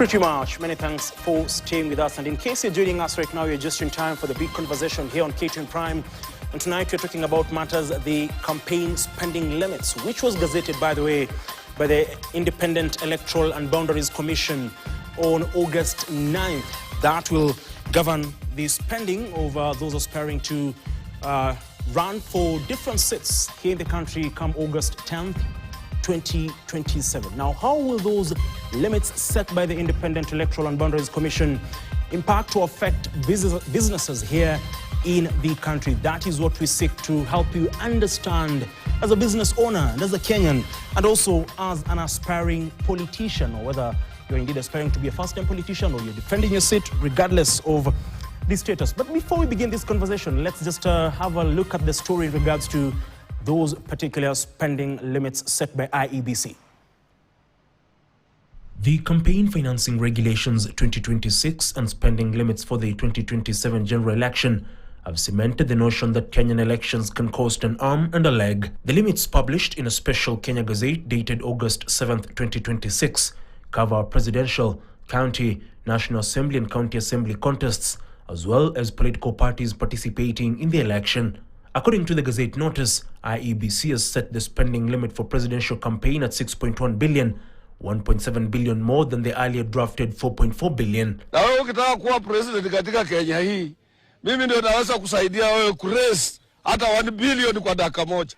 Pretty much. Many thanks for staying with us. And in case you're joining us right now, you're just in time for the big conversation here on KTN Prime. And tonight we're talking about matters, the campaign spending limits, which was gazetted, by the way, by the Independent Electoral and Boundaries Commission on August 9th. That will govern the spending of those aspiring to run for different seats here in the country come August 10th. 2027. Now, how will those limits set by the Independent Electoral and Boundaries Commission impact or affect businesses here in the country? That is what we seek to help you understand as a business owner and as a Kenyan, and also as an aspiring politician, or whether you're indeed aspiring to be a first-time politician or you're defending your seat, regardless of the status. But before we begin this conversation, let's just have a look at the story in regards to those particular spending limits set by IEBC. The Campaign Financing Regulations 2026 and spending limits for the 2027 general election have cemented the notion that Kenyan elections can cost an arm and a leg. The limits, published in a special Kenya Gazette dated August 7th, 2026, cover presidential, county, National Assembly and County Assembly contests, as well as political parties participating in the election. According to the Gazette notice, IEBC has set the spending limit for presidential campaign at 6.1 billion, 1.7 billion more than the earlier drafted 4.4 billion. Na wewe ukitaka kuwa president katika Kenya hii, mimi ndio naweza kusaidia wewe kuraise hata 1 billion kwa dakika moja.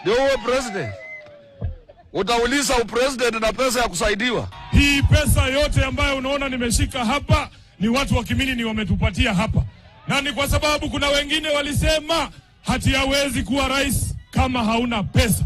Ndio wewe president. Utauliza upresident na pesa ya kusaidiwa. Hii pesa yote ambayo unaona nimeshika hapa ni watu wa Kimini ni wametupatia hapa. Na ni kwa sababu kuna wengine walisema hati hawezi kuwa rais kama hauna pesa.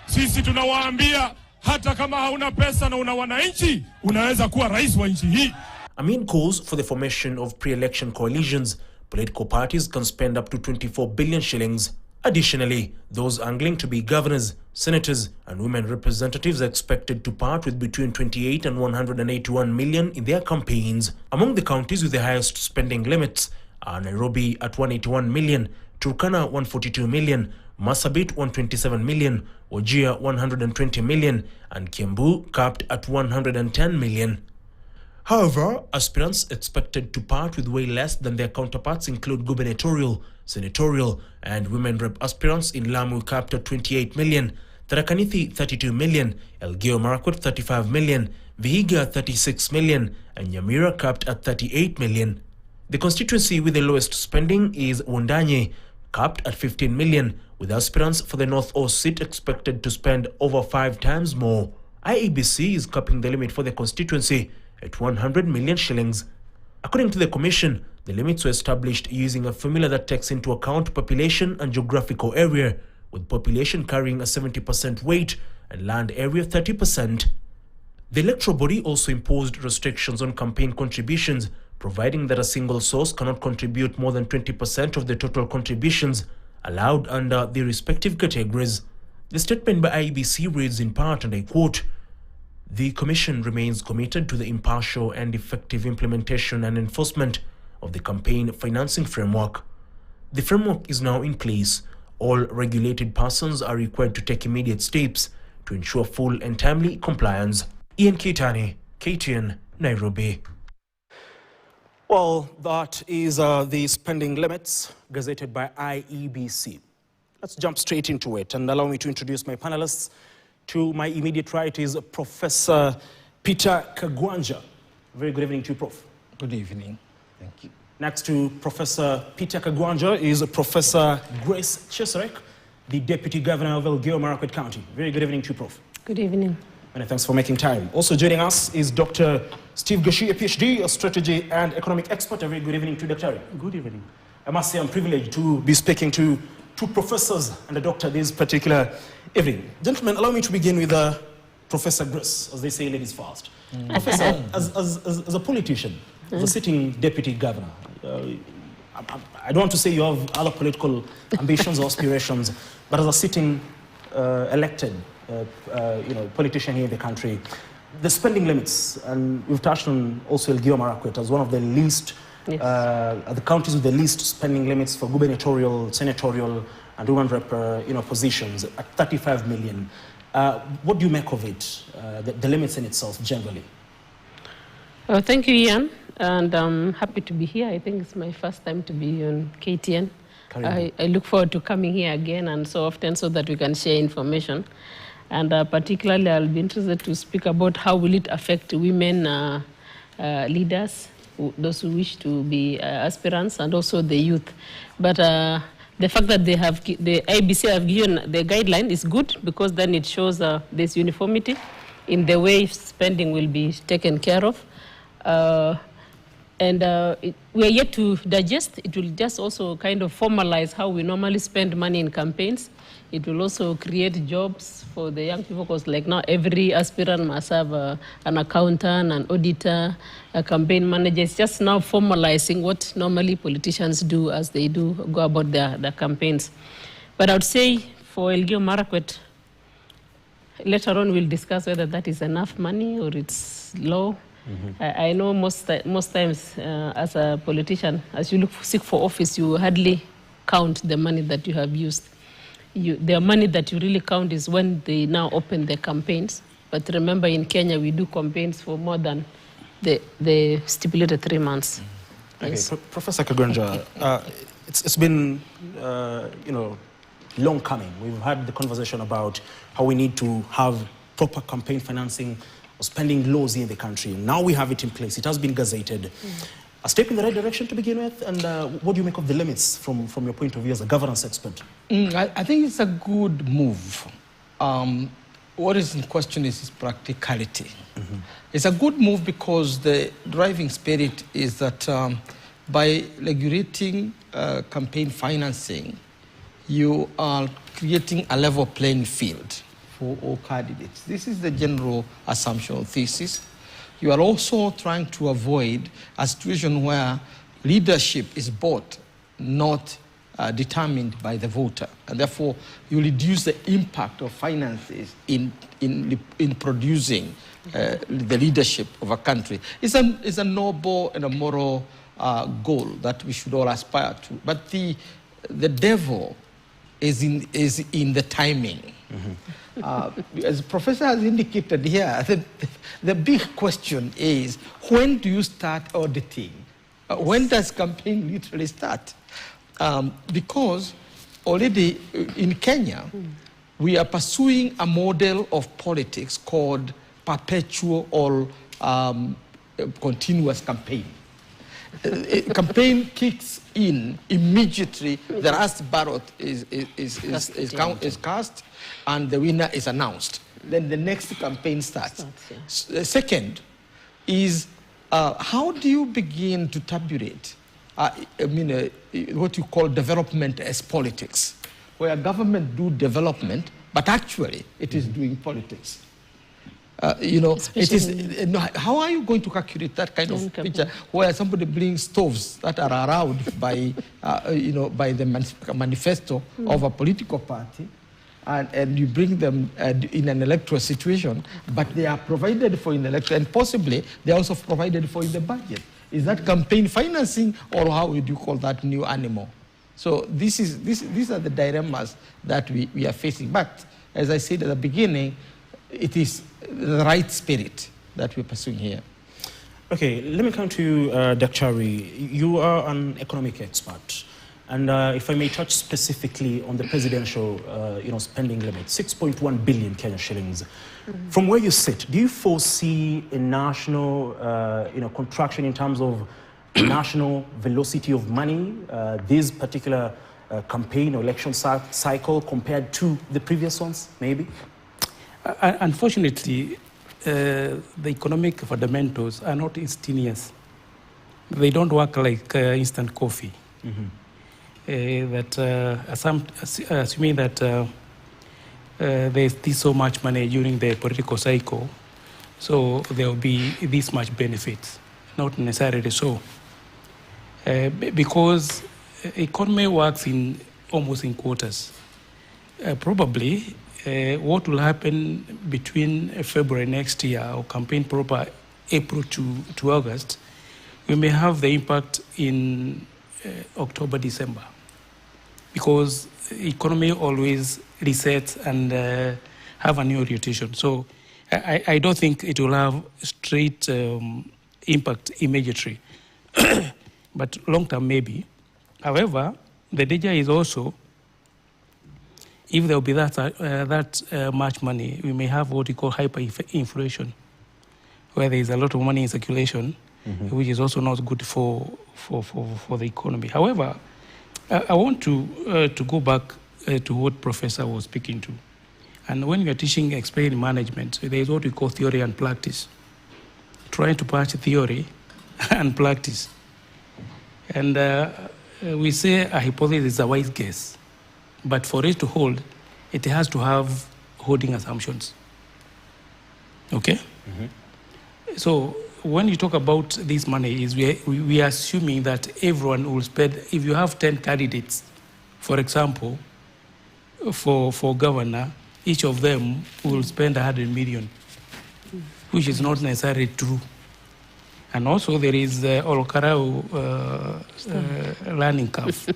Sisi tunawaambia hata kama hauna pesa na una wananchi, unaweza kuwa rais wa nchi hii. Amid calls for the formation of pre-election coalitions, political parties can spend up to 24 billion shillings. Additionally, those angling to be governors, senators and women representatives are expected to part with between 28 and 181 million in their campaigns. Among the counties with the highest spending limits are Nairobi at 181 million, Turkana 142 million, Marsabit 127 million, Wajir 120 million, and Kiambu capped at 110 million. However, aspirants expected to part with way less than their counterparts include gubernatorial, senatorial, and women rep aspirants in Lamu capped at 28 million, Tharaka-Nithi 32 million, Elgeyo Marakwet 35 million, Vihiga 36 million, and Nyamira capped at 38 million. The constituency with the lowest spending is Wundanye, capped at 15 million, with aspirants for the North East seat expected to spend over 5 times more. IEBC is capping the limit for the constituency at 100 million shillings. According to the commission, the limits were established using a formula that takes into account population and geographical area, with population carrying a 70% weight and land area 30%. The electoral body also imposed restrictions on campaign contributions, providing that a single source cannot contribute more than 20% of the total contributions allowed under the respective categories. The statement by IEBC reads in part, and I quote, "The Commission remains committed to the impartial and effective implementation and enforcement of the campaign financing framework. The framework is now in place. All regulated persons are required to take immediate steps to ensure full and timely compliance." Ian Kitani, KTN, Nairobi. Well, that is the spending limits gazetted by IEBC. Let's jump straight into it and allow me to introduce my panelists. To my immediate right is Professor Peter Kagwanja. Very good evening to you, Prof. Good evening. Thank you. Next to Professor Peter Kagwanja is Professor Grace Cheserek, the Deputy Governor of Elgeyo Marakwet County. Very good evening to you, Prof. Good evening. Many thanks for making time. Also joining us is Dr. Steve Gashi, a PhD, a strategy and economic expert. A very good evening to Dr. Good evening. I must say I'm privileged to be speaking to two professors and a doctor this particular evening. Gentlemen, allow me to begin with Professor Grace, as they say, ladies first. Professor, as a politician, as a sitting deputy governor, I don't want to say you have other political ambitions or aspirations, but as a sitting elected politician here in the country, the spending limits, and we've touched on also Elgeyo Marakwet as one of the least, the counties with the least spending limits for gubernatorial, senatorial, and women rep positions at 35 million. What do you make of it, the limits in itself generally? Thank you, Ian, and I'm happy to be here. I think it's my first time to be on KTN. I look forward to coming here again and so often so that we can share information. And particularly, I'll be interested to speak about how will it affect women leaders, those who wish to be aspirants, and also the youth. But the fact that the IBC have given the guideline is good because then it shows there's uniformity in the way spending will be taken care of. We are yet to digest. It will just also kind of formalize how we normally spend money in campaigns. It will also create jobs for the young people because like now every aspirant must have an accountant, an auditor, a campaign manager. It's just now formalizing what normally politicians do as they do go about their campaigns. But I would say for Elgeyo Marakwet, later on we'll discuss whether that is enough money or it's low. Mm-hmm. I know most times as a politician, as you seek for office, you hardly count the money that you have used. The money that you really count is when they now open their campaigns. But remember, in Kenya, we do campaigns for more than the stipulated 3 months. Okay, yes. Professor Kagonja, it's been long coming. We've had the conversation about how we need to have proper campaign financing or spending laws in the country. Now we have it in place. It has been gazetted. A step in the right direction to begin with, and what do you make of the limits from your point of view as a governance expert? I think it's a good move. What is in question is practicality. Mm-hmm. It's a good move because the driving spirit is that by regulating campaign financing, you are creating a level playing field for all candidates. This is the general assumption or thesis. You are also trying to avoid a situation where leadership is bought, not determined by the voter. And therefore, you reduce the impact of finances in producing the leadership of a country. It's a noble and a moral goal that we should all aspire to. But the devil is in the timing. Mm-hmm. As the professor has indicated here, the big question is, when do you start auditing? When does campaign literally start? Because already in Kenya, we are pursuing a model of politics called perpetual or continuous campaign. Campaign kicks in immediately. The last ballot is cast, and the winner is announced. Then the next campaign starts. Second is how do you begin to tabulate? What you call development as politics, where government do development, but actually it is doing politics. It is. How are you going to calculate that kind of picture where somebody brings stoves that are around by, by the manifesto of a political party, and you bring them in an electoral situation, but they are provided for in electoral, and possibly they are also provided for in the budget. Is that campaign financing, or how would you call that new animal? So these are the dilemmas that we are facing. But as I said at the beginning, it is the right spirit that we're pursuing here. Okay, let me come to Daktari. You are an economic expert. And if I may touch specifically on the presidential spending limit, 6.1 billion Kenyan shillings. Mm-hmm. From where you sit, do you foresee a national contraction in terms of national velocity of money, this particular campaign or election cycle compared to the previous ones, maybe? Unfortunately, the economic fundamentals are not instantaneous. They don't work like instant coffee. Mm-hmm. Assuming that there's so much money during the political cycle, so there will be this much benefits. Not necessarily so. Because economy works almost in quarters. Probably what will happen between February next year or campaign proper April to August, we may have the impact in October, December, because economy always resets and have a new orientation. So I don't think it will have straight impact immediately, but long term maybe. However, the danger is also, if there will be that much money, we may have what we call hyperinflation, where there is a lot of money in circulation, which is also not good for the economy. However, I want to go back to what Professor was speaking to. And when we are teaching explain management, there is what we call theory and practice. Trying to patch theory and practice. And we say a hypothesis is a wise guess. But for it to hold, it has to have holding assumptions. Okay? So when you talk about this money, is we are assuming that everyone will spend, if you have 10 candidates, for example, for governor, each of them will spend 100 million, which is not necessarily true. And also there is Olokarau learning curve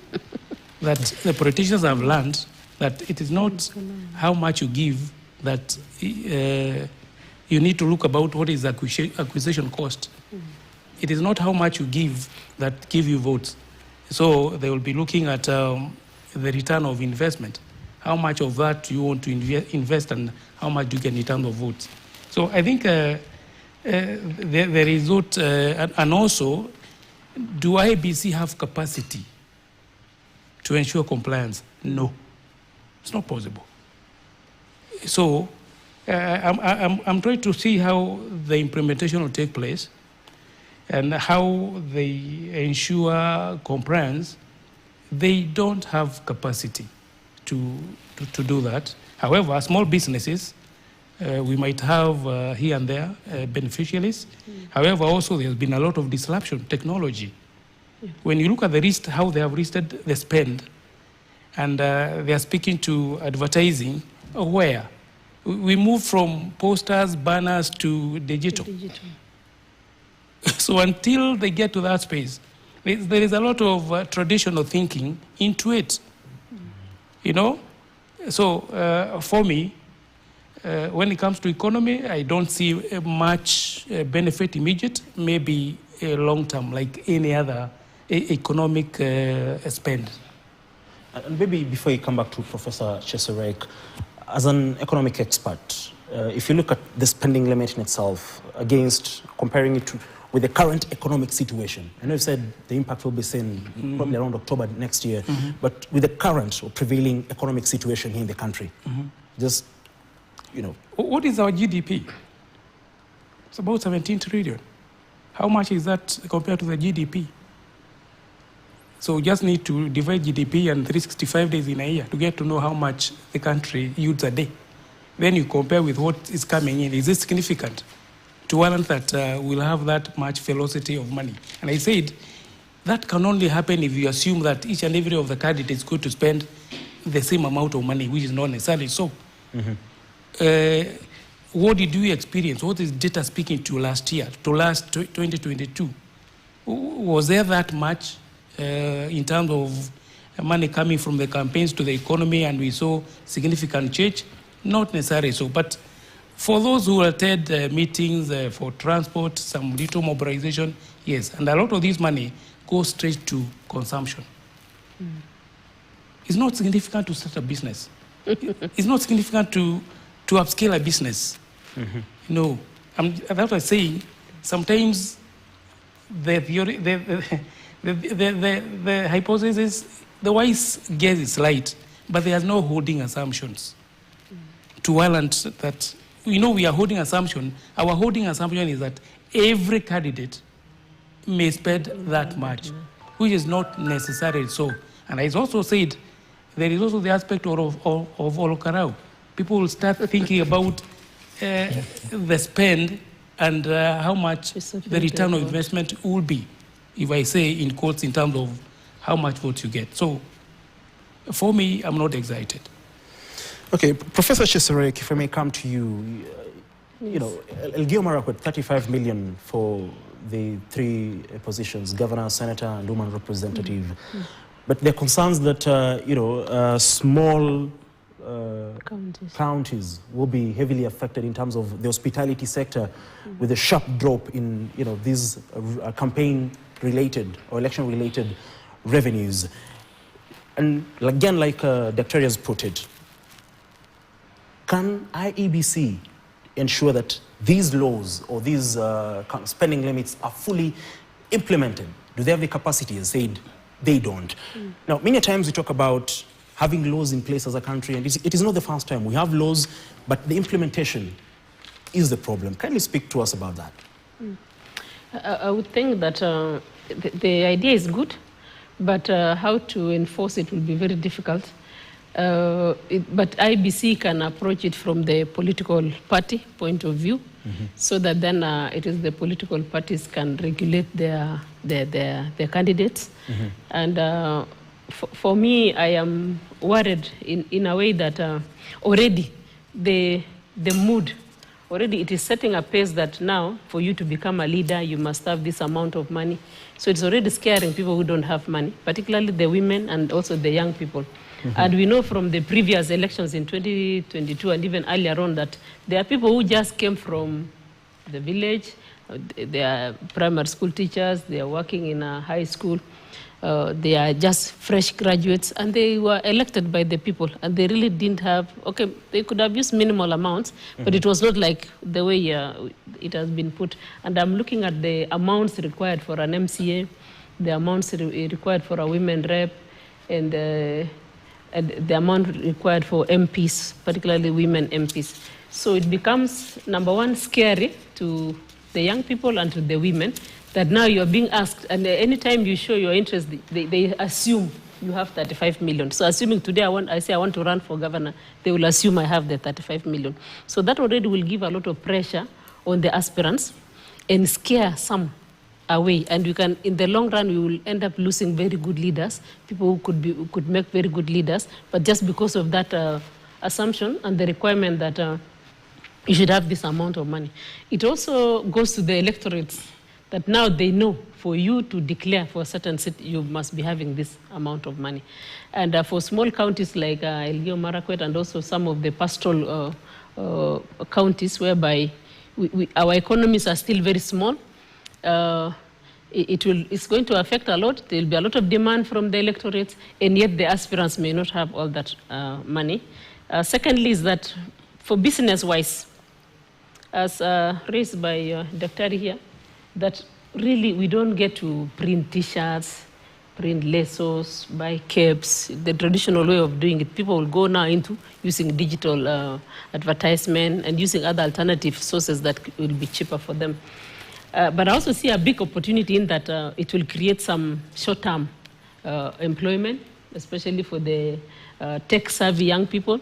that the politicians have learned that it is not how much you give that you need to look about what is acquisition cost. It is not how much you give that give you votes. So they will be looking at the return of investment. How much of that you want to invest and how much do you get in terms of votes. So I think there is what, and also, do IBC have capacity to ensure compliance? No, it's not possible. So I'm trying to see how the implementation will take place and how they ensure compliance. They don't have capacity to do that. However, small businesses, we might have here and there beneficiaries. However, also there's been a lot of disruption, technology. When you look at the list, how they have listed the spend, and they are speaking to advertising, where? We move from posters, banners to digital. So until they get to that space, there is a lot of traditional thinking into it. You know? So for me, when it comes to economy, I don't see much benefit immediate, maybe long term, like any other economic spend. And maybe before you come back to Professor Cheserek, as an economic expert, if you look at the spending limit in itself against comparing it with the current economic situation, I know you said the impact will be seen probably around October next year, but with the current or prevailing economic situation here in the country, just, you know. What is our GDP? It's about 17 trillion. How much is that compared to the GDP? So we just need to divide GDP and 365 days in a year to get to know how much the country yields a day. Then you compare with what is coming in. Is it significant to warrant that we'll have that much velocity of money? And I said, that can only happen if you assume that each and every of the candidates is going to spend the same amount of money, which is not necessarily so. What did we experience? What is data speaking to last year, to last 2022? Was there that much in terms of money coming from the campaigns to the economy and we saw significant change? Not necessarily so, but for those who attend meetings for transport, some little mobilization, yes, and a lot of this money goes straight to consumption. It's not significant to start a business. It's not significant to upscale a business. No, that's what I'm saying. Sometimes the theory, the hypothesis, the wise guess is right, but there's no holding assumptions to warrant that. We know we are holding assumption. Our holding assumption is that every candidate may spend that much, which is not necessarily so. And I also said there is also the aspect of Olokarau. People will start thinking about the spend and how much the return of investment will be, if I say in quotes, in terms of how much votes you get. So for me, I'm not excited. Okay, Professor Cheserek, if I may come to you, you know, Elgeyo Marakwet, 35 million for the three positions, governor, senator, and woman representative. But there are concerns that, you know, small counties will be heavily affected in terms of the hospitality sector, with a sharp drop in these campaign-related or election-related revenues. And again, like Dr. has put it, can IEBC ensure that these laws or these spending limits are fully implemented? Do they have the capacity? As said, they don't. Now, many times we talk about having laws in place as a country, and it is not the first time. We have laws, but the implementation is the problem. Can you speak to us about that? I would think that the idea is good, but how to enforce it will be very difficult. But IBC can approach it from the political party point of view, so that then it is the political parties can regulate their candidates. And for me, I am worried in a way that already the mood, already it is setting a pace that now for you to become a leader, you must have this amount of money. So it's already scaring people who don't have money, particularly the women and also the young people. And we know from the previous elections in 2022 and even earlier on that there are people who just came from the village, they are primary school teachers, they are working in a high school, they are just fresh graduates, and they were elected by the people, and they really didn't have, okay, they could have used minimal amounts, but it was not like the way it has been put. And I'm looking at the amounts required for an MCA, the amounts required for a women rep, and the amount required for MPs, particularly women MPs. So it becomes, number one, scary to the young people and to the women that now you're being asked, and anytime you show your interest, they assume you have 35 million. So assuming today I say I want to run for governor, they will assume I have the 35 million. So that already will give a lot of pressure on the aspirants and scare some away, and we can, in the long run, we will end up losing very good leaders, people who could make very good leaders, but just because of that assumption and the requirement that you should have this amount of money. It also goes to the electorates that now they know for you to declare for a certain seat, you must be having this amount of money. And for small counties like Elgeyo Marakwet and also some of the pastoral counties whereby our economies are still very small, it's going to affect a lot. There will be a lot of demand from the electorates, and yet the aspirants may not have all that money. Secondly is that for business-wise, as raised by Dr. here, that really we don't get to print T-shirts, print lassos, buy capes, the traditional way of doing it. People will go now into using digital advertisement and using other alternative sources that will be cheaper for them. But I also see a big opportunity in that it will create some short-term employment, especially for the tech-savvy young people.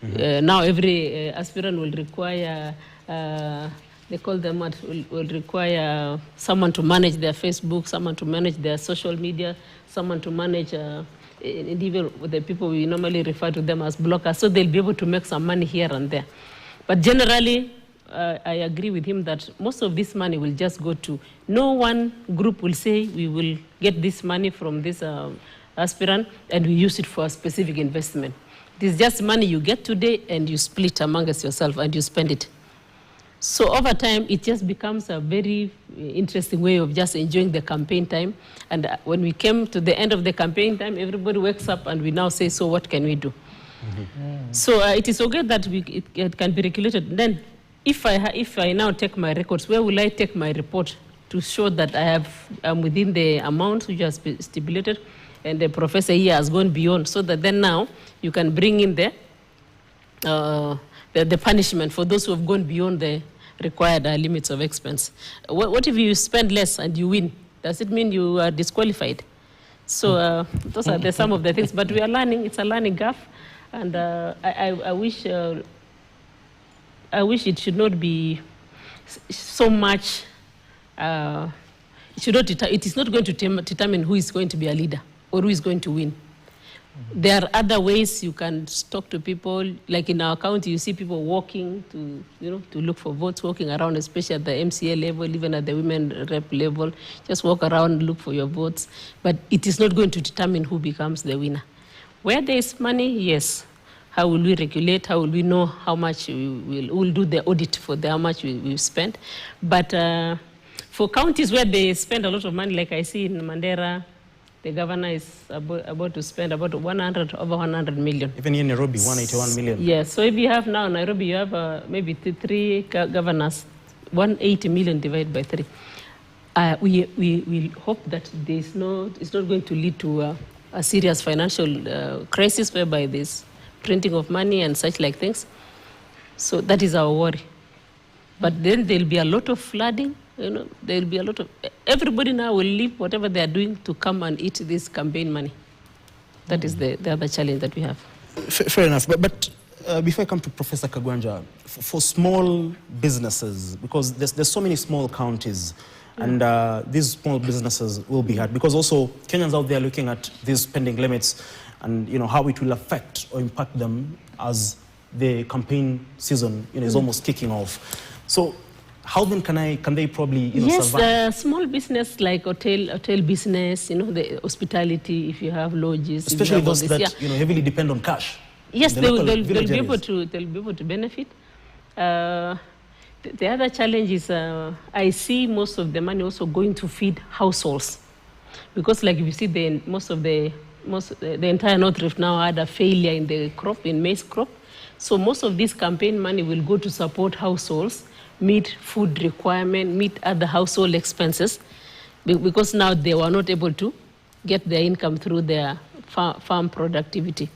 Now every aspirant will require, they call them what, will require someone to manage their Facebook, someone to manage their social media, someone to manage, and even the people we normally refer to them as bloggers, so they'll be able to make some money here and there. But generally, I agree with him that most of this money will just go to, no one group will say we will get this money from this aspirant and we use it for a specific investment. It is just money you get today and you split amongst yourself and you spend it. So over time, it just becomes a very interesting way of just enjoying the campaign time. And when we came to the end of the campaign time, everybody wakes up and we now say, so what can we do? So it is okay that it can be regulated. Then, if I now take my records, where will I take my report to show that I'm within the amount which has been stipulated, and the professor here has gone beyond, so that then now you can bring in the punishment for those who have gone beyond the required limits of expense. What if you spend less and you win? Does it mean you are disqualified? So those are some of the things, but we are learning. It's a learning curve, and I wish it should not be so much. It is not going to determine who is going to be a leader or who is going to win. There are other ways you can talk to people. Like in our county, you see people walking to look for votes, walking around, especially at the MCA level, even at the women rep level. Just walk around, look for your votes. But it is not going to determine who becomes the winner. Where there is money, yes. How will we regulate? How will we know how much we'll do the audit for how much we've spent? But for counties where they spend a lot of money, like I see in Mandera, the governor is about to spend about over 100 million. Even in Nairobi, 181 million. Yes, so if you have now Nairobi, you have maybe three governors, 180 million divided by 3. We hope that it's not going to lead to a serious financial crisis whereby there's printing of money and such like things. So that is our worry. But then there'll be a lot of flooding. There'll be a lot of... Everybody now will leave whatever they are doing to come and eat this campaign money. That is the other challenge that we have. Fair enough. But before I come to Professor Kagwanja, for small businesses, because there's so many small counties, and these small businesses will be hurt, because also Kenyans out there looking at these spending limits and how it will affect or impact them as the campaign season is almost kicking off. So how then can they probably survive? Yes, small business like hotel business, the hospitality, if you have lodges, especially those that heavily depend on cash. Yes, they'll be able to benefit. The other challenge is I see most of the money also going to feed households, because like if you see the entire North Rift now had a failure in the crop, in maize crop. So most of this campaign money will go to support households, meet food requirement, meet other household expenses, because now they were not able to get their income through their farm productivity.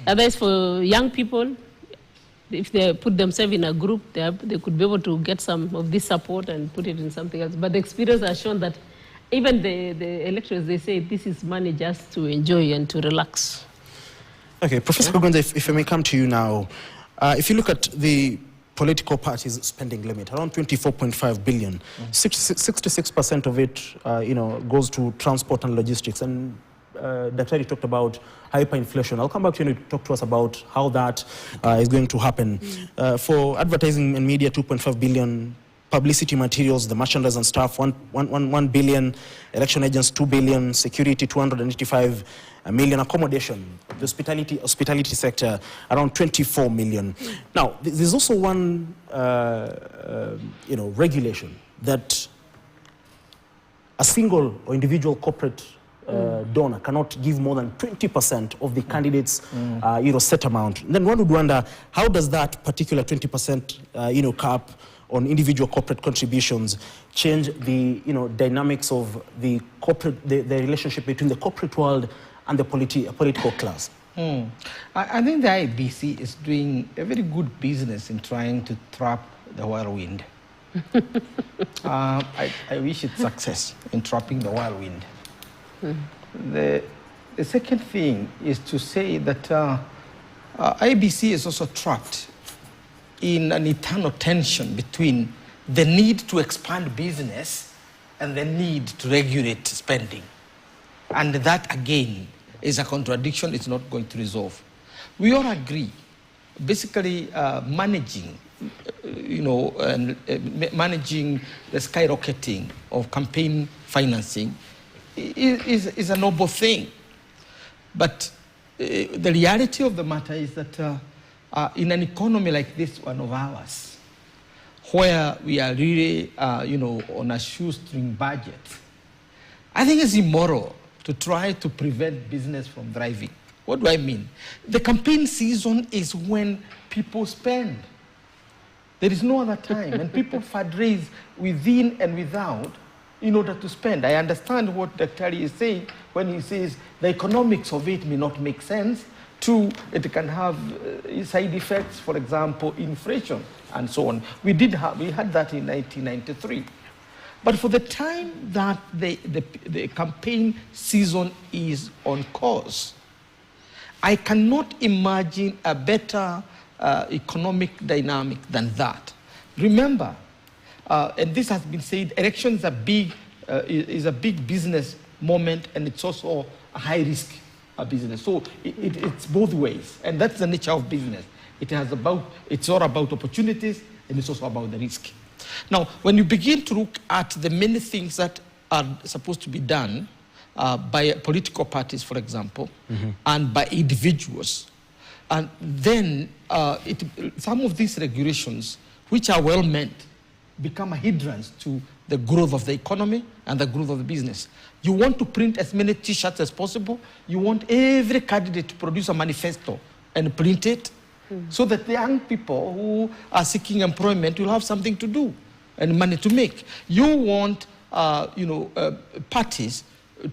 Otherwise, for young people, if they put themselves in a group, they could be able to get some of this support and put it in something else. But the experience has shown that even the electors, they say this is money just to enjoy and to relax. Okay, Professor Kagwanja, if I may come to you now. If you look at the political parties' spending limit, around 24.5 billion, 66% of it, goes to transport and logistics. And Daktari talked about hyperinflation. I'll come back to you and talk to us about how that is going to happen. For advertising and media, 2.5 billion. Publicity materials, the merchandise and staff, 1 billion. Election agents, 2 billion. Security, 285 million. Accommodation, the hospitality sector, around 24 million. Now, there's also one, regulation that a single or individual corporate donor cannot give more than 20% of the candidate's set amount. Then one would wonder, how does that particular 20% cap on individual corporate contributions change the dynamics of the relationship between the corporate world and the political class? I think the IBC is doing a very good business in trying to trap the whirlwind. I wish it success in trapping the whirlwind. The second thing is to say that IBC is also trapped in an eternal tension between the need to expand business and the need to regulate spending. And that, again, is a contradiction it's not going to resolve. We all agree, basically managing, managing the skyrocketing of campaign financing is a noble thing. But the reality of the matter is that in an economy like this one of ours, where we are really, on a shoestring budget, I think it's immoral to try to prevent business from thriving. What do I mean? The campaign season is when people spend. There is no other time. And people fundraise within and without in order to spend. I understand what Dr. is saying when he says the economics of it may not make sense. Two, it can have side effects, for example, inflation and so on. We had that in 1993. But for the time that the campaign season is on course, I cannot imagine a better economic dynamic than that. Remember, and this has been said, elections is a big business moment, and it's also a high-risk business. So it's both ways, and that's the nature of business. It's all about opportunities, and it's also about the risk. Now, when you begin to look at the many things that are supposed to be done by political parties, for example, and by individuals, And then some of these regulations, which are well meant, become a hindrance to the growth of the economy and the growth of the business. You want to print as many T-shirts as possible. You want every candidate to produce a manifesto and print it so that the young people who are seeking employment will have something to do and money to make. You want parties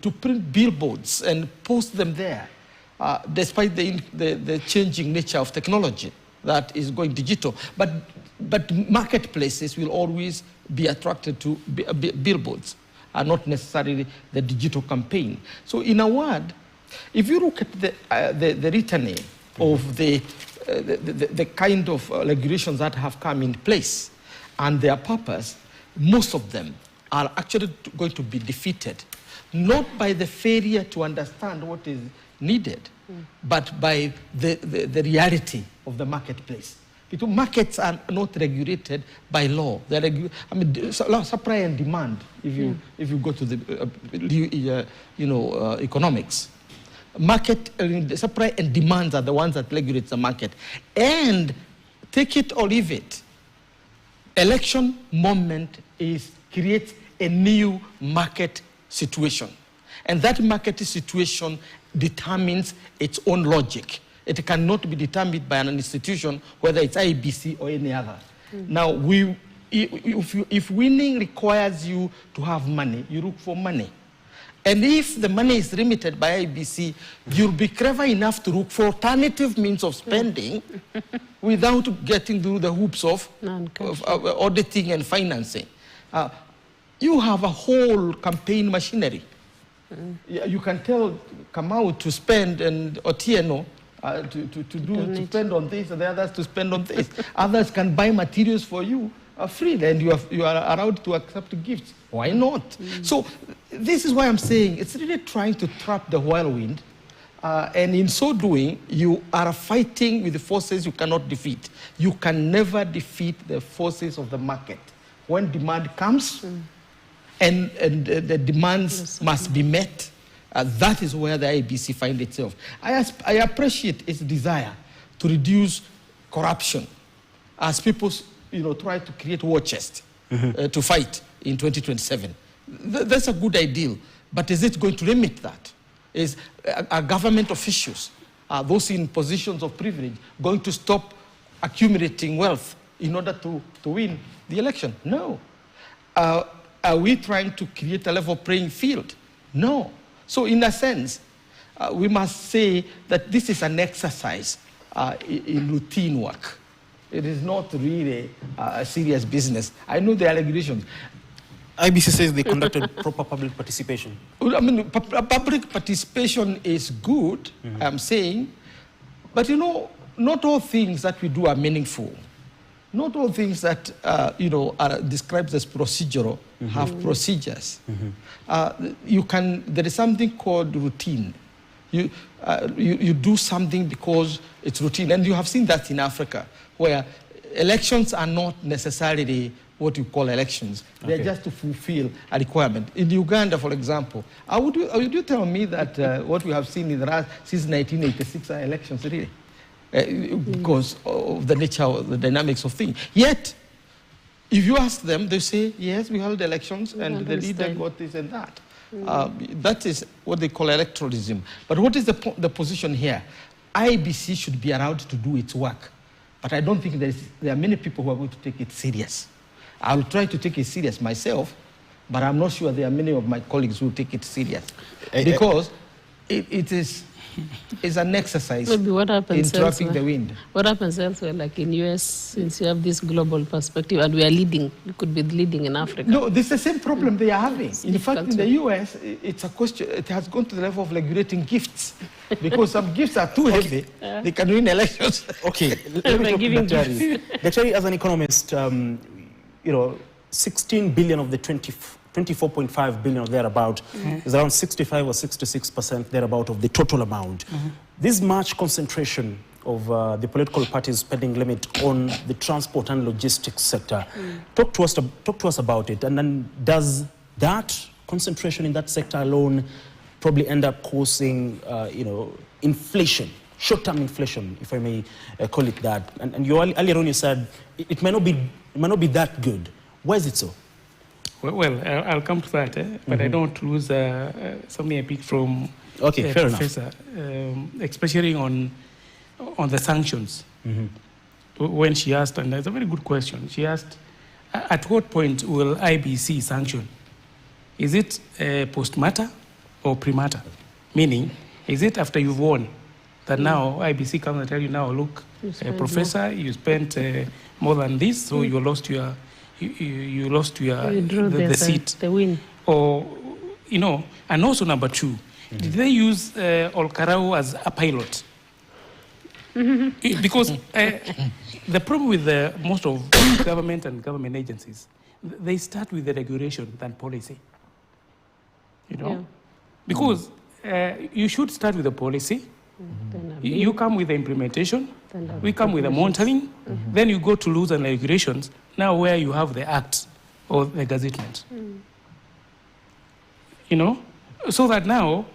to print billboards and post them there, despite the changing nature of technology that is going digital. But marketplaces will always be attracted to billboards, and not necessarily the digital campaign. So in a word, if you look at the litany of the kind of regulations that have come in place and their purpose, most of them are actually going to be defeated, not by the failure to understand what is needed, but by the reality of the marketplace. Because markets are not regulated by law. They're supply and demand. If you go to the economics, market supply and demand are the ones that regulate the market. And take it or leave it, election moment creates a new market situation, and that market situation determines its own logic. It cannot be determined by an institution, whether it's IBC or any other. Now, if winning requires you to have money, you look for money. And if the money is limited by IBC, you'll be clever enough to look for alternative means of spending without getting through the hoops of auditing and financing. You have a whole campaign machinery. You can tell Kamau to spend and Otieno to spend on this, and the others to spend on this. Others can buy materials for you freely, and you are allowed to accept gifts. Why not? So this is why I'm saying it's really trying to trap the whirlwind, and in so doing, you are fighting with the forces you cannot defeat. You can never defeat the forces of the market. When demand comes, and the demands must be met, that is where the IBC finds itself. I appreciate its desire to reduce corruption as people try to create war chest to fight in 2027. That's a good ideal, but is it going to limit that? Is government officials, those in positions of privilege, going to stop accumulating wealth in order to win the election? No. Are we trying to create a level playing field? No. So in a sense, we must say that this is an exercise in routine work. It is not really a serious business. I know there are regulations. IBC says they conducted proper public participation. I mean, public participation is good, I'm saying, but not all things that we do are meaningful. Not all things that are described as procedural have procedures. There is something called routine. You do something because it's routine, and you have seen that in Africa, where elections are not necessarily what you call elections. They're just to fulfill a requirement. In Uganda, for example, would you tell me that what we have seen since 1986 are elections, really? Because of the nature of the dynamics of things. Yet, if you ask them, they say, yes, we held elections and the leader got this and that. That is what they call electoralism. But what is the position here? IBC should be allowed to do its work. But I don't think there are many people who are going to take it serious. I'll try to take it serious myself, but I'm not sure there are many of my colleagues who take it serious. Because it is an exercise in trapping the wind. What happens elsewhere, like in US, since you have this global perspective, and we are leading, we could be leading in Africa? No, this is the same problem they are having. In fact, in the US, it's a question, it has gone to the level of regulating gifts. Because some gifts are too heavy, they can win elections. Okay, let me talk to Daktari. Daktari, as an economist, 16 billion of the 24.5 billion or thereabout is around 65 or 66% thereabout of the total amount. This much concentration of the political parties' spending limit on the transport and logistics sector, talk to us about it. And then does that concentration in that sector alone probably end up causing inflation short-term inflation, if I may call it that. And you earlier on you said it might not be that good. Why is it so? Well, I'll come to that, but I don't want to lose something I picked from Professor, especially on the sanctions. When she asked, and it's a very good question, she asked, at what point will IBC sanction? Is it post-matter or pre-matter? Meaning, is it after you've won that now IBC comes and tell you, now look, Professor, you spent more than this, so you lost your the seat. The win. Or, you know, and also number two, did they use Olkarau as a pilot? Because the problem with most of government and government agencies, they start with the regulation than policy. You know? Yeah. Because you should start with the policy. You come with the implementation. We come with the monitoring. Then you go to rules and regulations. Now where you have the act or the gazettement. You know? So that now,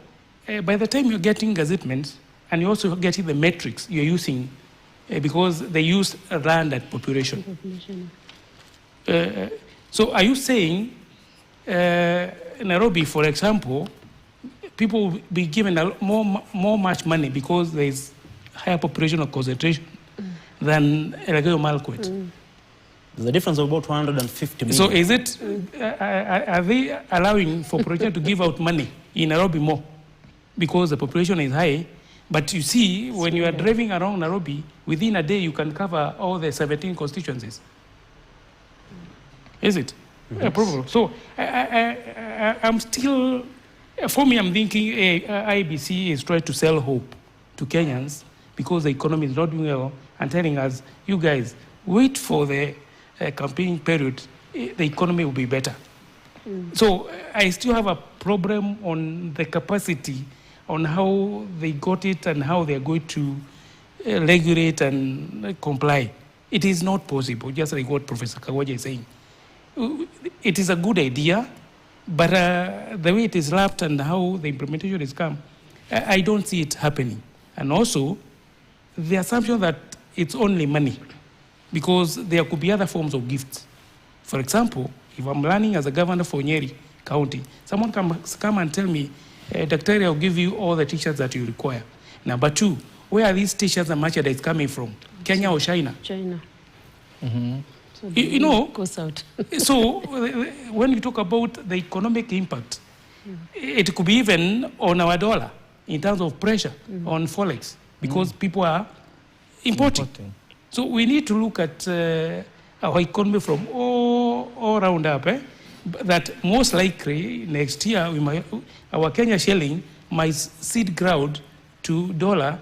by the time you're getting gazettements, and you're also getting the metrics you're using, because they use land and population. So are you saying Nairobi, for example, people will be given much money because there is higher population or concentration than Elgeyo Marakwet? There's a difference of about 150 million. So is it, are they allowing for project to give out money in Nairobi more because the population is high? But you see, when you are driving around Nairobi, within a day you can cover all the 17 constituencies. Is it? Probably. So I'm still, for me, I'm thinking IBC is trying to sell hope to Kenyans because the economy is not doing well and telling us, you guys, wait for the campaign period, the economy will be better. So I still have a problem on the capacity on how they got it and how they're going to regulate and comply. It is not possible, just like what Professor Kawaja is saying. It is a good idea, but the way it is lapped and how the implementation is come, I don't see it happening. And also, the assumption that it's only money, because there could be other forms of gifts. For example, if I'm running as a governor for Nyeri County, someone come and tell me, Dr. I'll give you all the teachers that you require. Number two, where are these teachers and merchandise coming from? Kenya or China? China. So you know, goes out. So when you talk about the economic impact, it could be even on our dollar in terms of pressure on Forex, because people are importing. So we need to look at our economy from all around up. That most likely next year our Kenya shilling might cede ground to dollar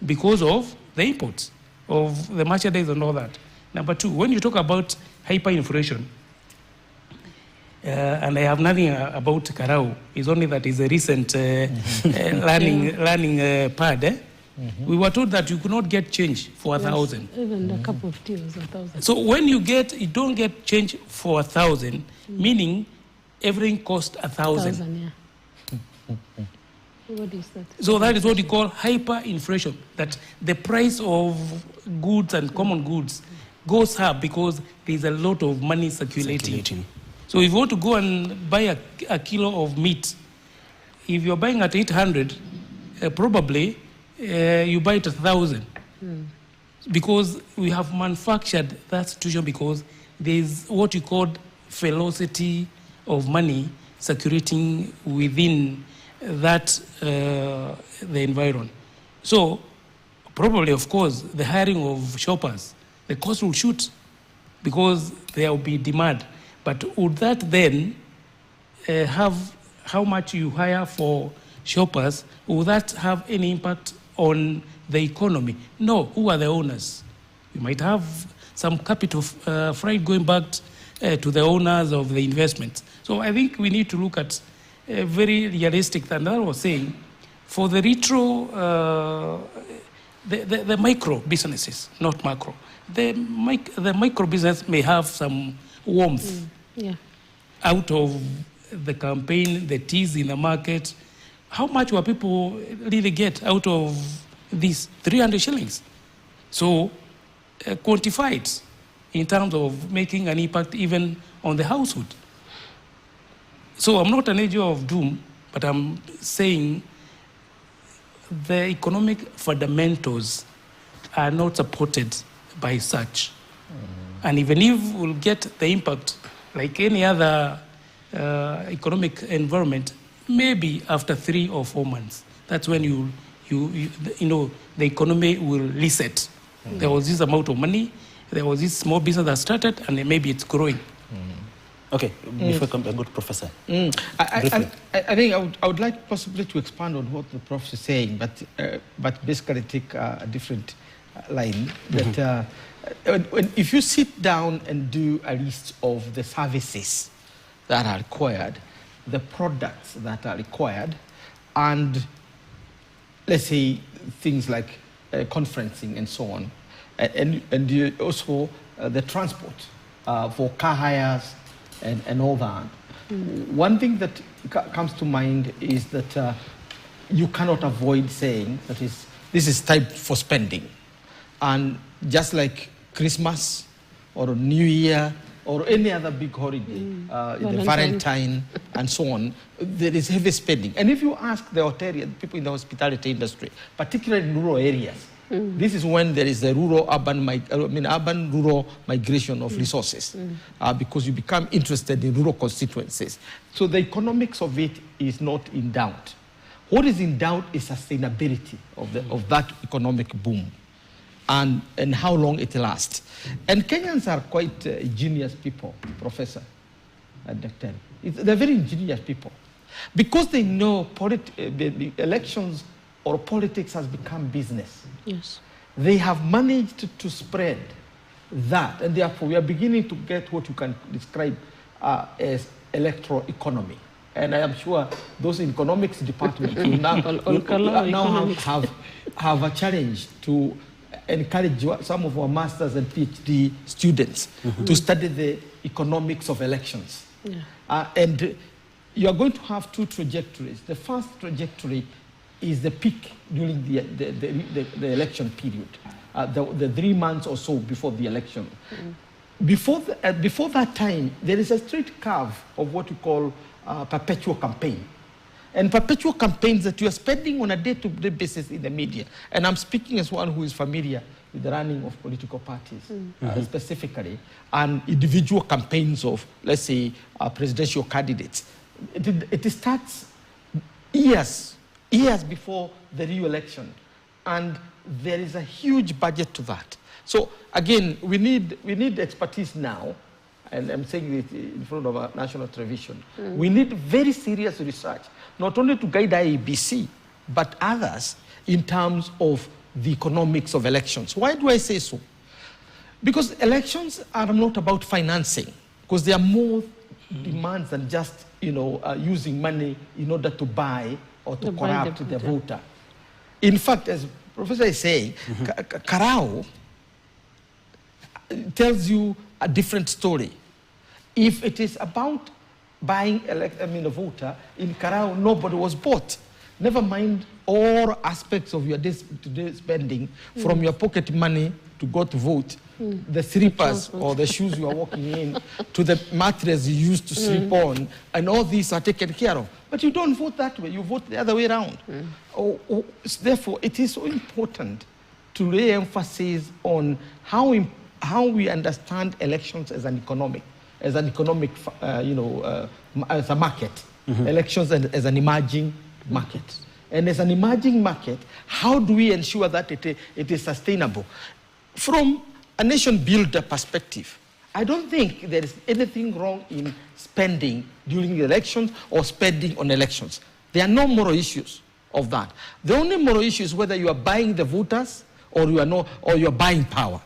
because of the imports of the merchandise and all that. Number two, when you talk about hyperinflation, and I have nothing about Karau, it's only that it's a recent learning pad. We were told that you could not get change for 1,000. Even a cup of tea was 1,000. So when you don't get change for 1,000, meaning everything costs 1,000. 1,000, yeah. What is that? So that is what you call hyperinflation, that the price of goods and common goods goes up because there's a lot of money circulating. So if you want to go and buy a kilo of meat, if you're buying at 800, probably you buy it at 1,000. Because we have manufactured that situation because there's what you call velocity of money circulating within that the environment. So probably, of course, the hiring of shoppers, the cost will shoot because there will be demand. But would that then have how much you hire for shoppers? Will that have any impact on the economy? No. Who are the owners? You might have some capital freight going back to the owners of the investments. So I think we need to look at very realistic, and I was saying, for the the micro businesses, not macro. The micro business may have some warmth out of the campaign, the teas in the market. How much will people really get out of these 300 shillings. So quantify it in terms of making an impact even on the household. So I'm not an agent of doom, but I'm saying the economic fundamentals are not supported by such. And even if we'll get the impact like any other economic environment, maybe after 3 or 4 months, that's when you know the economy will reset. There was this amount of money, there was this small business that started, and then maybe it's growing. Okay, before I go to Professor. I think I would like possibly to expand on what the Prof is saying, but basically take a different line. That if you sit down and do a list of the services that are required, the products that are required, and let's say things like conferencing and so on, and you also the transport for car hires and all that. One thing that comes to mind is that you cannot avoid saying that this is time for spending. And just like Christmas or New Year or any other big holiday, the Valentine and so on, there is heavy spending. And if you ask the people in the hospitality industry, particularly in rural areas, this is when there is the urban-rural migration of resources, because you become interested in rural constituencies. So the economics of it is not in doubt. What is in doubt is sustainability of that economic boom and how long it lasts. And Kenyans are quite ingenious people, Professor and Dr. They're very ingenious people. Because they know the elections or politics has become business. Yes. They have managed to spread that, and therefore we are beginning to get what you can describe as electoral economy. And I am sure those in economics departments will now have a challenge to encourage some of our masters and PhD students to study the economics of elections. Yeah. And you are going to have 2 trajectories. The first trajectory is the peak during the election period, the 3 months or so before the election. Before that time, there is a straight curve of what you call perpetual campaign. And perpetual campaigns that you are spending on a day-to-day basis in the media. And I'm speaking as one who is familiar with the running of political parties, specifically, and individual campaigns of, let's say, presidential candidates. It starts years before the re-election, and there is a huge budget to that. So again, we need expertise now, and I'm saying it in front of our national television. We need very serious research, not only to guide IEBC, but others in terms of the economics of elections. Why do I say so? Because elections are not about financing, because there are more demands than just using money in order to buy or to corrupt the voter. In fact, as Professor is saying, Karao tells you a different story. If it is about buying a voter, in Karao nobody was bought. Never mind all aspects of your day-to-day spending, from your pocket money to go to vote, the slippers or the shoes you are walking in, to the mattress you used to sleep on, and all these are taken care of. But you don't vote that way, you vote the other way around. Therefore, it is so important to re-emphasize on how we understand elections as an economic, as a market. Elections as an emerging market. And as an emerging market, how do we ensure that it is sustainable? From a nation builder perspective, I don't think there is anything wrong in spending during the elections or spending on elections. There are no moral issues of that. The only moral issue is whether you are buying the voters or you are buying power,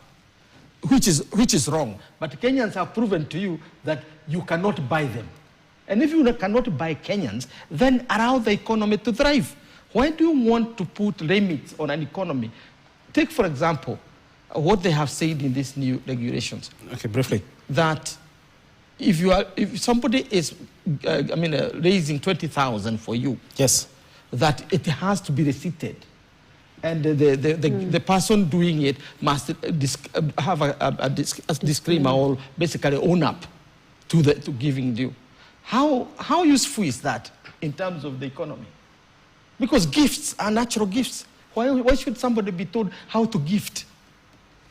which is wrong. But Kenyans have proven to you that you cannot buy them. And if you cannot buy Kenyans, then allow the economy to thrive. Why do you want to put limits on an economy? Take, for example, what they have said in these new regulations. Okay, briefly. That if somebody is, raising 20,000 for you, yes, that it has to be receipted. And the person doing it must have a disclaimer or basically own up to giving due. How useful is that in terms of the economy? Because gifts are natural gifts. Why should somebody be told how to gift?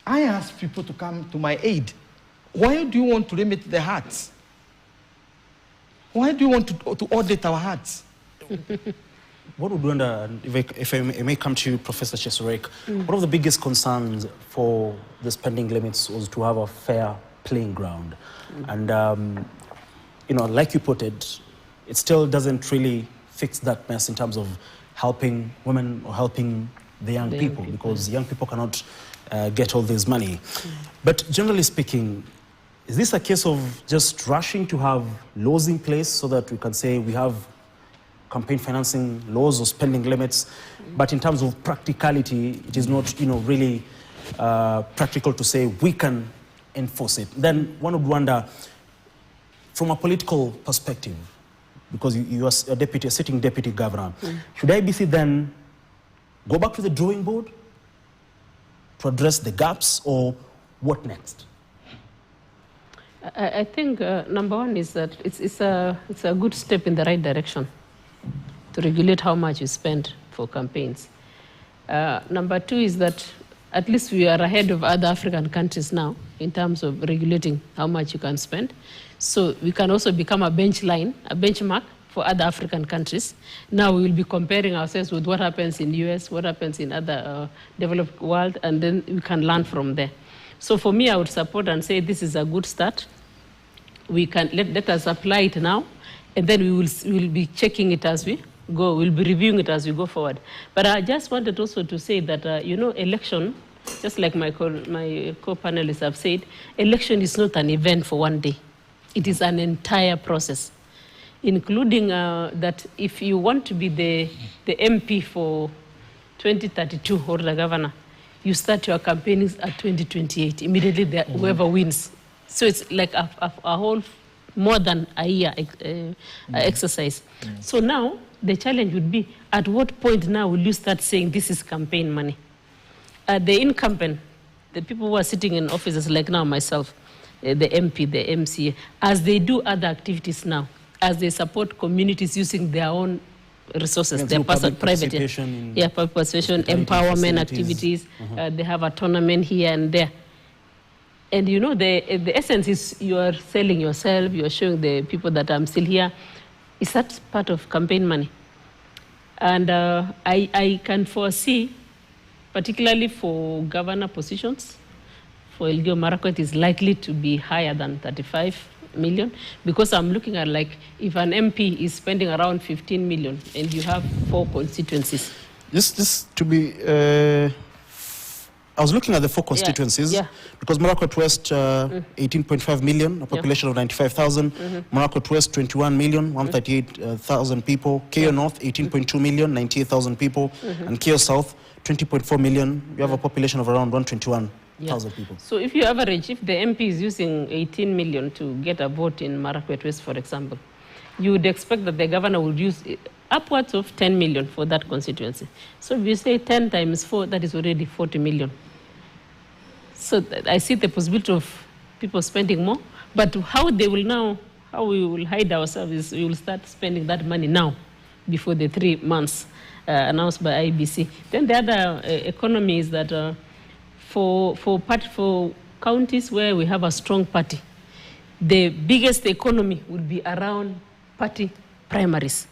I ask people to come to my aid. Why do you want to limit the hearts? Why do you want to audit our hearts? What would wonder, if I may come to you, Professor Chesurek, one of the biggest concerns for the spending limits was to have a fair playing ground. And, you know, like you put it, it still doesn't really fix that mess in terms of helping women or helping the young people, because young people cannot get all this money. But generally speaking, is this a case of just rushing to have laws in place so that we can say we have campaign financing laws or spending limits, but in terms of practicality, it is not, you know, really practical to say we can enforce it? Then one would wonder, from a political perspective, because you are a sitting deputy governor, should IBC then go back to the drawing board to address the gaps, or what next? I think number one is that it's a good step in the right direction to regulate how much you spend for campaigns. Number two is that at least we are ahead of other African countries now in terms of regulating how much you can spend. So we can also become a benchmark for other African countries. Now we will be comparing ourselves with what happens in the US, what happens in other developed world, and then we can learn from there. So for me, I would support and say this is a good start. We can let us apply it now, and then we will be checking it as we go. We'll be reviewing it as we go forward. But I just wanted also to say that, you know, election, just like my co-panelists have said, election is not an event for one day. It is an entire process, including that if you want to be the MP for 2032 or the governor, you start your campaigns at 2028, immediately whoever wins. So it's like a whole more than a year exercise. So now the challenge would be, at what point now will you start saying this is campaign money? The incumbent, the people who are sitting in offices like now myself, the MP, the MCA, as they do other activities now, as they support communities using their own resources, their public participation, public participation, empowerment activities. They have a tournament here and there. And you know, the essence is you are selling yourself, you are showing the people that I'm still here. Is that part of campaign money? And I can foresee, particularly for governor positions, for Elgeyo Marakwet is likely to be higher than 35 million, because I'm looking at, like, if an MP is spending around 15 million and you have 4 constituencies. Just to be... I was looking at the 4 constituencies, because Marakwet West, 18.5 million, a population of 95,000. Marakwet West, 21 million, 138,000 people. Keyo North, 18.2 million, 98,000 people. And Keyo South, 20.4 million. You have a population of around 121,000 people. So if you average, if the MP is using 18 million to get a vote in Marakwet West, for example, you would expect that the governor would use upwards of 10 million for that constituency. So if you say 10 times 4, that is already 40 million. So I see the possibility of people spending more, but how we will hide ourselves is we will start spending that money now, before the 3 months announced by IBC. Then the other economy is that for counties where we have a strong party, the biggest economy would be around party primaries.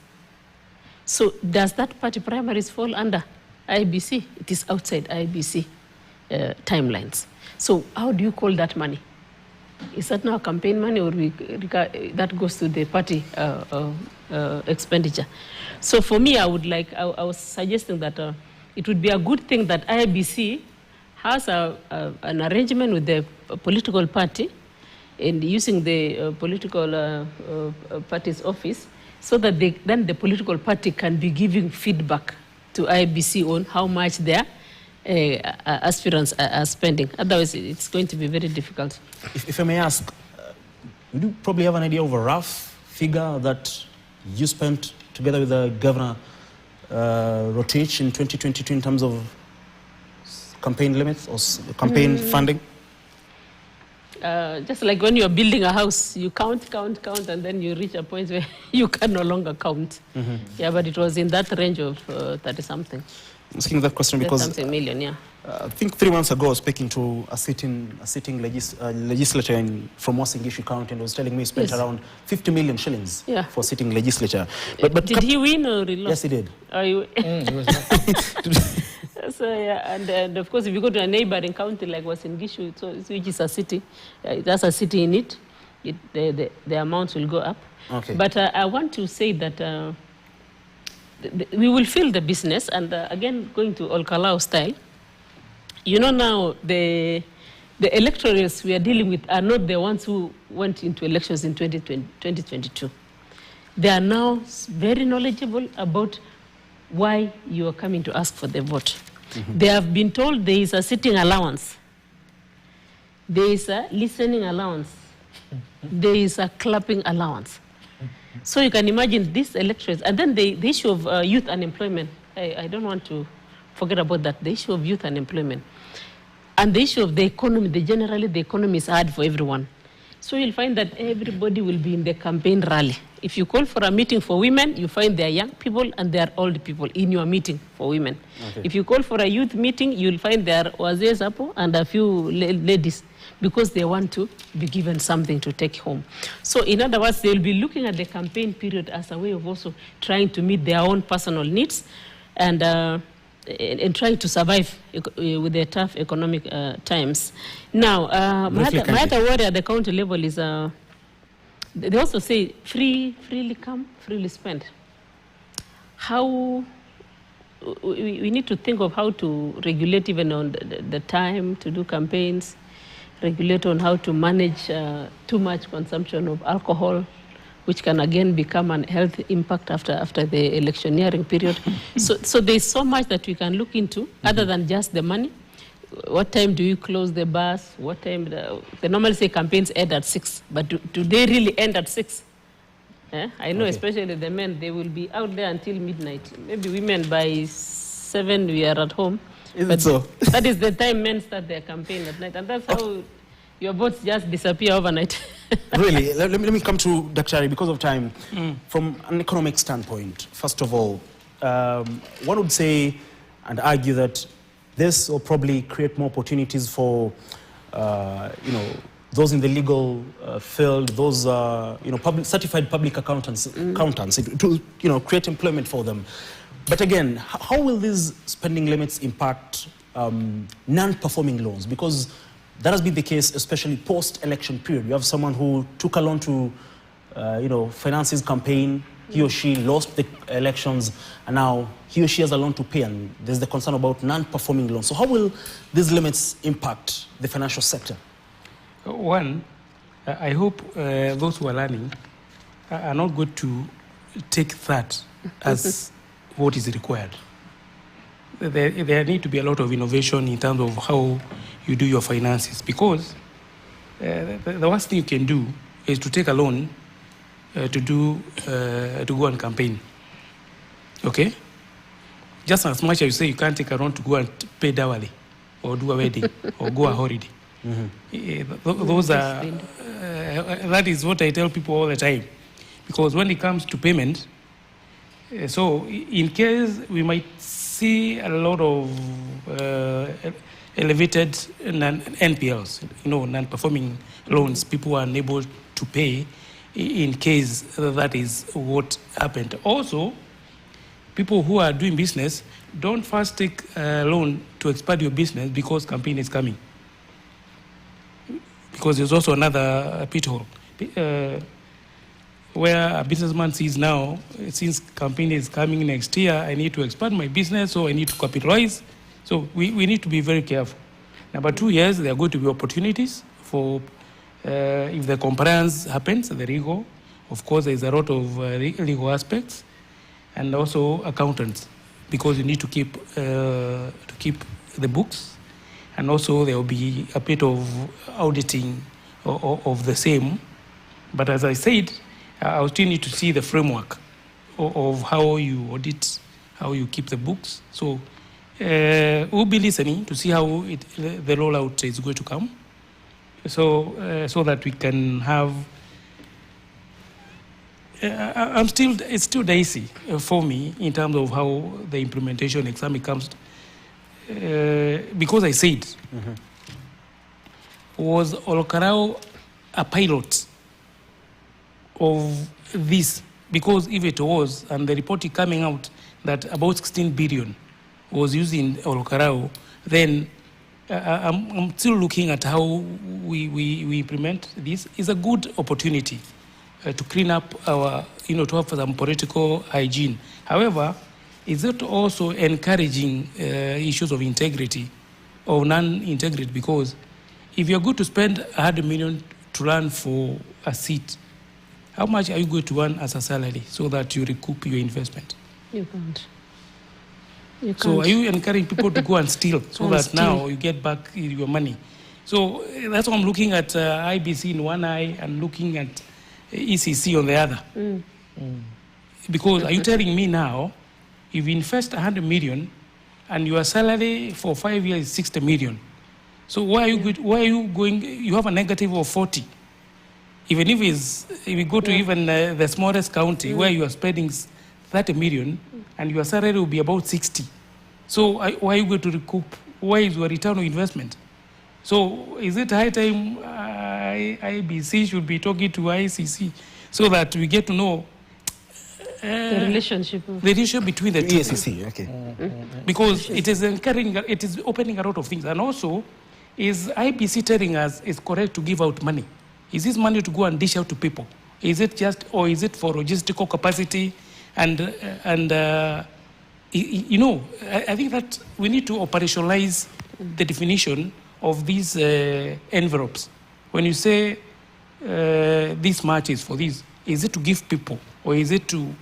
So does that party primaries fall under IBC? It is outside IBC timelines. So how do you call that money? Is that now campaign money, or that goes to the party expenditure? So for me, I was suggesting that it would be a good thing that IBC has an arrangement with the political party and using the political party's office, so that then the political party can be giving feedback to IBC on how much their aspirants are spending. Otherwise, it's going to be very difficult. If I may ask, would you probably have an idea of a rough figure that you spent together with the Governor Rotich in 2022 in terms of campaign limits or campaign funding? Just like when you're building a house, you count, and then you reach a point where you can no longer count. Yeah, but it was in that range of 30-something. I'm asking that question because something million, yeah. I think 3 months ago I was speaking to a sitting legislature from Wasingishu County, and was telling me he spent around 50 million shillings for sitting legislature. But did he win or he lost? Yes, he did. Oh, he was So yeah, and of course, if you go to a neighboring county like Wasingishu, which is a city, that's a city in it, the amounts will go up. Okay. But I want to say that we will feel the business, and again, going to Olkalao style, you know, now the electorates we are dealing with are not the ones who went into elections in 2022. They are now very knowledgeable about why you are coming to ask for the vote. They have been told there is a sitting allowance, there is a listening allowance, there is a clapping allowance. So you can imagine these electorates. And then the issue of youth unemployment, I don't want to forget about that, the issue of youth unemployment. And the issue of the economy, generally the economy is hard for everyone. So you'll find that everybody will be in the campaign rally. If you call for a meeting for women, you find there are young people and there are old people in your meeting for women. Okay. If you call for a youth meeting, you'll find there are wazee hapo and a few ladies, because they want to be given something to take home. So in other words, they'll be looking at the campaign period as a way of also trying to meet their own personal needs and trying to survive with the tough economic times. Now, my other worry at the county level is, they also say freely come, freely spend. How we need to think of how to regulate even on the time to do campaigns, regulate on how to manage too much consumption of alcohol, which can again become an health impact after the electioneering period. So there's so much that we can look into other than just the money. What time do you close the bars? What time? They normally say campaigns end at 6, but do they really end at 6? I know, especially the men, they will be out there until midnight. Maybe women by 7 we are at home. Is it so? That is the time men start their campaign at night, and that's how your votes just disappear overnight. Really? Let me come to Dr. because of time. From an economic standpoint, first of all, one would say and argue that this will probably create more opportunities for, those in the legal field, those, certified public accountants, to, create employment for them. But again, how will these spending limits impact non-performing loans? Because that has been the case, especially post-election period. You have someone who took a loan to, finance his campaign. He or she lost the elections, and now he or she has a loan to pay, and there's the concern about non-performing loans. So how will these limits impact the financial sector? One, I hope those who are learning are not going to take that as what is required. There need to be a lot of innovation in terms of how you do your finances, because the worst thing you can do is to take a loan to go on campaign. Okay? Just as much as you say you can't take a loan to go and pay dowry or do a wedding or go a holiday. Those are that is what I tell people all the time, because when it comes to payment, so in case we might see a lot of elevated NPLs, non-performing loans, people are unable to pay in case that is what happened. Also, people who are doing business, don't first take a loan to expand your business because campaign is coming. Because there's also another pithole where a businessman sees now, since campaign is coming next year, I need to expand my business, so I need to capitalize. So we need to be very careful. Number 2 years, there are going to be opportunities for, if the compliance happens, the legal, of course, there's a lot of legal aspects, and also accountants, because you need to keep the books, and also there will be a bit of auditing of the same. But as I said, I still need to see the framework of how you audit, how you keep the books. So We'll be listening to see how the rollout is going to come, so that we can have. It's still dicey for me in terms of how the implementation exactly comes. Because I said, was Olokarao a pilot of this? Because if it was, and the report is coming out that about 16 billion was used in Olokarao, then I'm still looking at how we implement this. It's a good opportunity to clean up our, to have some political hygiene. However, is it also encouraging issues of integrity or non-integrity? Because if you're going to spend 100 million to run for a seat, how much are you going to earn as a salary so that you recoup your investment? You can't. So are you encouraging people to go and steal so that now you get back your money? So that's why I'm looking at IBC in one eye and looking at ECC on the other. Because are you telling me now, if you invest 100 million and your salary for 5 years is 60 million, so why are you going, you have a negative of 40? Even if you go to even the smallest county where you are spending 30 million and your salary will be about 60. So why are you going to recoup? Why is your return on investment? So is it high time IBC should be talking to ICC so that we get to know the relationship between the two? ECC, okay. Because it is encouraging, it is opening a lot of things. And also, is IBC telling us it's correct to give out money? Is this money to go and dish out to people? Is it just, or is it for logistical capacity? I think that we need to operationalize the definition of these envelopes. When you say this much is for this, is it to give people, or is it to,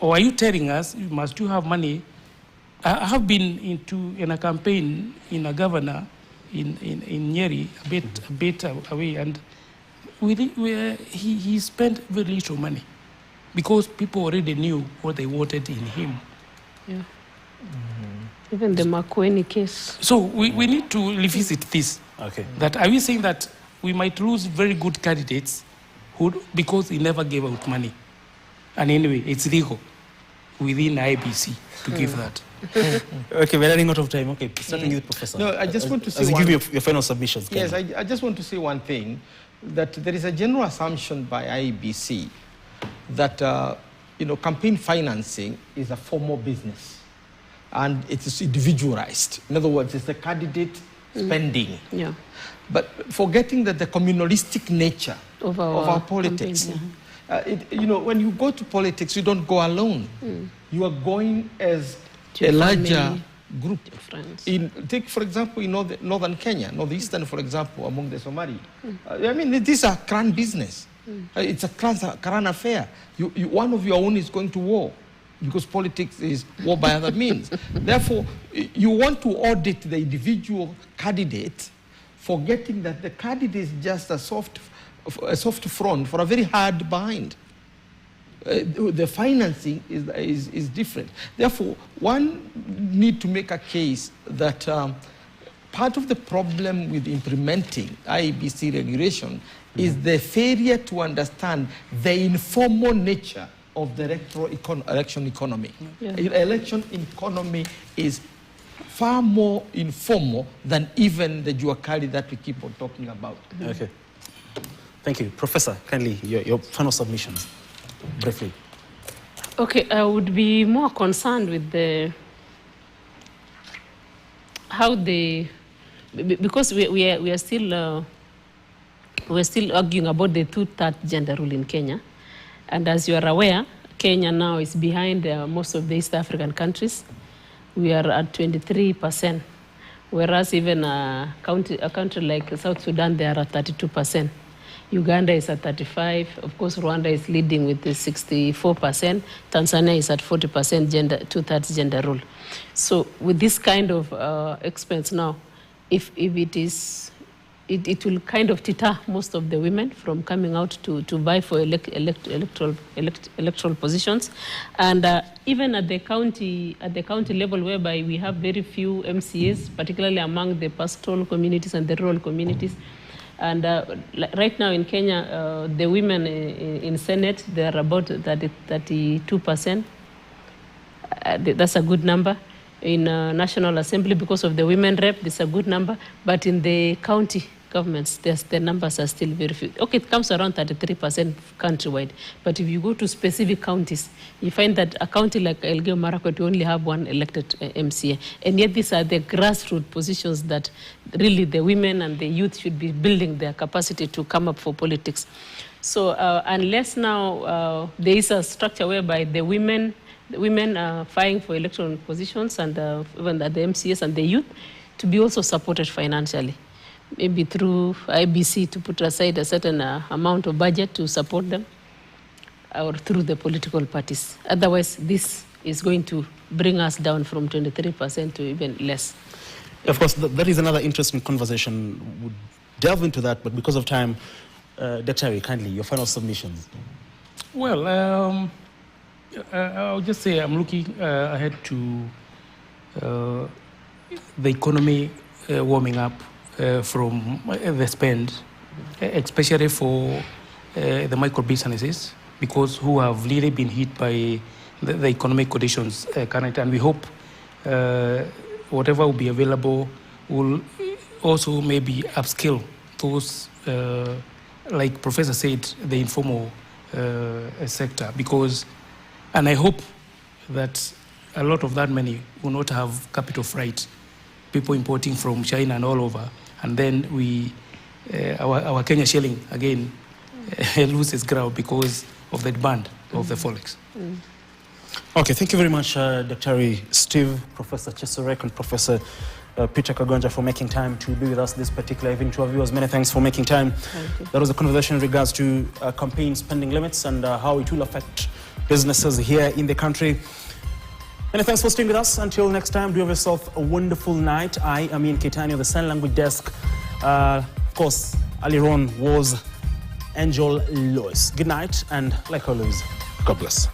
or are you telling us must you have money? I have been in a campaign in a governor in Nyeri, a bit away, and he spent very little money because people already knew what they wanted in him. Yeah. Even the Makueni case. So we need to revisit this. Okay. That are we saying that we might lose very good candidates because he never gave out money? And anyway, it's legal within IBC to give that. Okay, we're running out of time. Okay, starting with Professor. No, I just want to say as you give your final submissions. Yes, I just want to say one thing, that there is a general assumption by IBC that campaign financing is a formal business and it is individualized. In other words, it's the candidate spending. Yeah. But forgetting that the communalistic nature of our politics. When you go to politics, you don't go alone. You are going as a larger group. Take, for example, northern Kenya, northeastern, for example, among the Somali. These are clan business. It's a clan affair. One of your own is going to war because politics is war by other means. Therefore, you want to audit the individual candidate, forgetting that the candidate is just a soft front for a very hard bind. The financing is different. Therefore, one need to make a case that part of the problem with implementing IBC regulation is the failure to understand the informal nature of the election economy. Yeah. Election economy is far more informal than even the juakali that we keep on talking about. Okay. Thank you. Professor, kindly, your final submissions, briefly. Okay, I would be more concerned with because we are still arguing about the two-thirds gender rule in Kenya. And as you are aware, Kenya now is behind most of the East African countries. We are at 23%, whereas even a country like South Sudan, they are at 32%. Uganda is at 35%. Of course, Rwanda is leading with the 64%. Tanzania is at 40% two-thirds gender rule. So with this kind of expense now, if it is it will kind of deter most of the women from coming out to vie for electoral positions, and even at the county level, whereby we have very few MCAs, particularly among the pastoral communities and the rural communities. And right now in Kenya, the women in Senate, they are about 32%. That's a good number. In National Assembly, because of the women rep, this is a good number. But in the county governments, the numbers are still very few. Okay, it comes around 33% countrywide. But if you go to specific counties, you find that a county like Elgeyo Marakwet, you only have one elected MCA. And yet these are the grassroots positions that really the women and the youth should be building their capacity to come up for politics. So unless now there is a structure whereby the women are vying for electoral positions, and even the MCAs and the youth to be also supported financially, maybe through IBC to put aside a certain amount of budget to support them, or through the political parties. Otherwise, this is going to bring us down from 23% to even less. Of course, that is another interesting conversation. We'll delve into that, but because of time, Dr. kindly, your final submissions. Well, I'll just say I'm looking ahead to the economy warming up from the spend, especially for the micro businesses, because who have really been hit by the economic conditions currently. And we hope whatever will be available will also maybe upskill those, like Professor said, the informal sector, because. And I hope that a lot of that money will not have capital freight, people importing from China and all over, and then our Kenya shilling again loses ground because of the demand of the forex. Okay, thank you very much, Dr. Steve, Professor Chesorek, and Professor Peter Kagonja for making time to be with us this particular evening. To our viewers, many thanks for making time. That was a conversation in regards to campaign spending limits and how it will affect businesses here in the country. Many thanks for staying with us. Until next time, do have yourself a wonderful night. I am Ian Ketani of the Sign Language Desk. Of course, earlier on was Angel Lois. Good night, and like always, God bless.